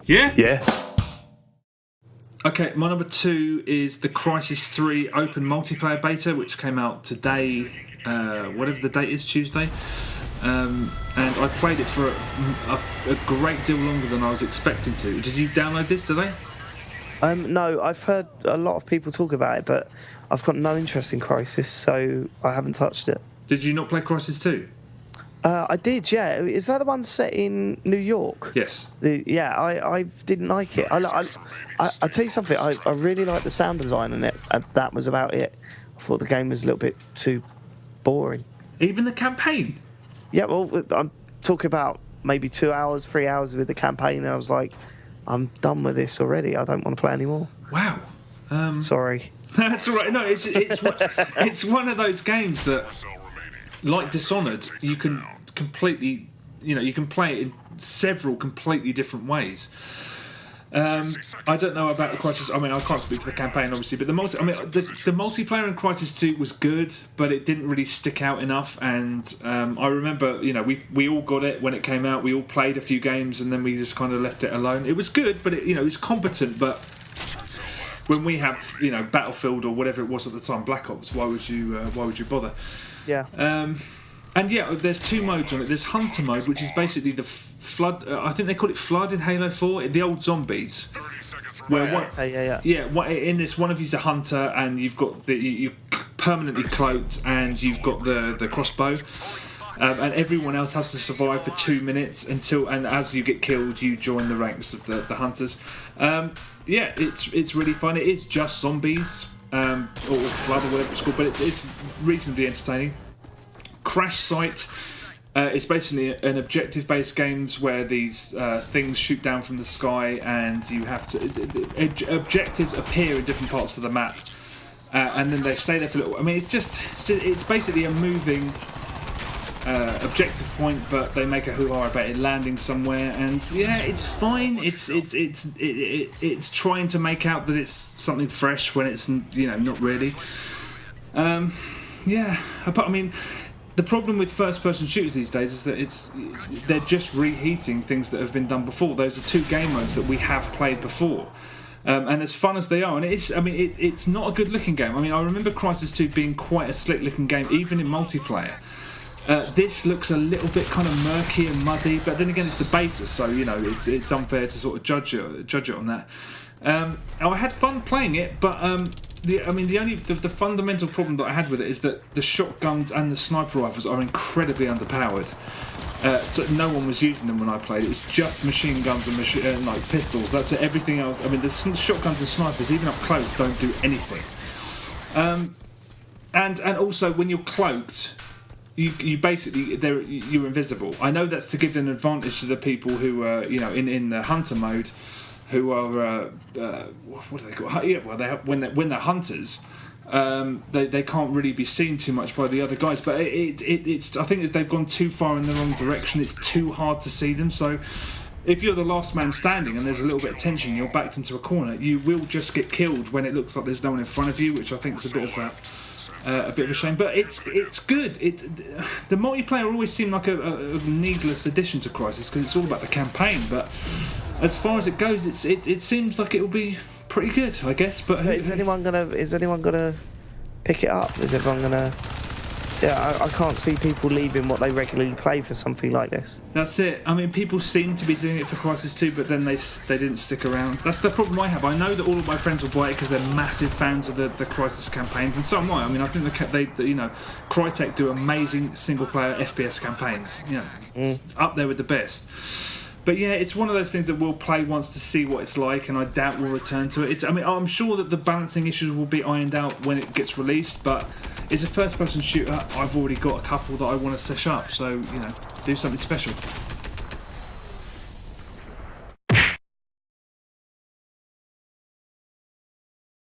Yeah? Yeah. Okay, my number 2 is the Crysis 3 open multiplayer beta, which came out today, whatever the date is, Tuesday. And I played it for a great deal longer than I was expecting to. Did you download this today? No, I've heard a lot of people talk about it, but I've got no interest in Crysis, so I haven't touched it. Did you not play Crysis 2? I did, yeah. Is that the one set in New York? Yes. I didn't like it. I'll tell you something. I really liked the sound design in it, and that was about it. I thought the game was a little bit too boring. Even the campaign? Yeah, well, I'm talking about maybe 2 hours, 3 hours with the campaign, and I was like, I'm done with this already. I don't want to play anymore. Wow. Sorry. That's all right. No, it's one of those games that, like Dishonored, you can completely, you can play it in several completely different ways. I don't know about the Crysis. I mean, I can't speak to the campaign, obviously, but the multiplayer in Crysis 2 was good, but it didn't really stick out enough. And I remember, we all got it when it came out. We all played a few games, and then we just kind of left it alone. It was good, but it was competent. But when we have, Battlefield or whatever it was at the time, Black Ops, why would you bother? Yeah. And yeah, there's 2 modes on it. There's Hunter mode, which is basically the Flood. I think they call it Flood in Halo 4. The old zombies. Where in this, one of you's a hunter, and you've got you're permanently cloaked, and you've got the crossbow, and everyone else has to survive for 2 minutes and as you get killed, you join the ranks of the hunters. It's really fun. It is just zombies, or Flood or whatever it's called, but it's reasonably entertaining. Crash Site is basically an objective-based games where these things shoot down from the sky, and you have to objectives appear in different parts of the map, and then they stay there for a little. I mean, it's basically a moving objective point, but they make a hoo-ha about it landing somewhere, and yeah, it's fine. It's trying to make out that it's something fresh when it's not really. I mean. The problem with first-person shooters these days is that they're just reheating things that have been done before. Those are 2 game modes that we have played before, and as fun as they are, and it's not a good-looking game. I mean, I remember Crysis 2 being quite a slick-looking game, even in multiplayer. This looks a little bit kind of murky and muddy, but then again, it's the beta, so it's unfair to sort of judge it on that. I had fun playing it, but the fundamental problem that I had with it is that the shotguns and the sniper rifles are incredibly underpowered. So no one was using them when I played. It was just machine guns and like pistols. That's it. Everything else. I mean, the shotguns and snipers, even up close, don't do anything. And also when you're cloaked, you basically you're invisible. I know that's to give an advantage to the people who are in the hunter mode, who are what do they call? Yeah, well, when they're hunters, they can't really be seen too much by the other guys. But it's I think they've gone too far in the wrong direction. It's too hard to see them. So if you're the last man standing and there's a little bit of tension, you're backed into a corner, you will just get killed when it looks like there's no one in front of you, which I think is a bit of a shame. But it's good. The multiplayer always seemed like a needless addition to Crysis because it's all about the campaign. But as far as it goes, it seems like it will be pretty good, I guess. But is anyone gonna pick it up? Is everyone gonna? Yeah, I can't see people leaving what they regularly play for something like this. That's it. I mean, people seem to be doing it for Crysis 2, but then they didn't stick around. That's the problem I have. I know that all of my friends will buy it because they're massive fans of the Crysis campaigns, and so am I. I mean, I think Crytek do amazing single-player FPS campaigns. Up there with the best. But yeah, it's one of those things that we'll play once to see what it's like, and I doubt we'll return to it. I'm sure that the balancing issues will be ironed out when it gets released, but it's a first-person shooter. I've already got a couple that I want to sesh up, so do something special.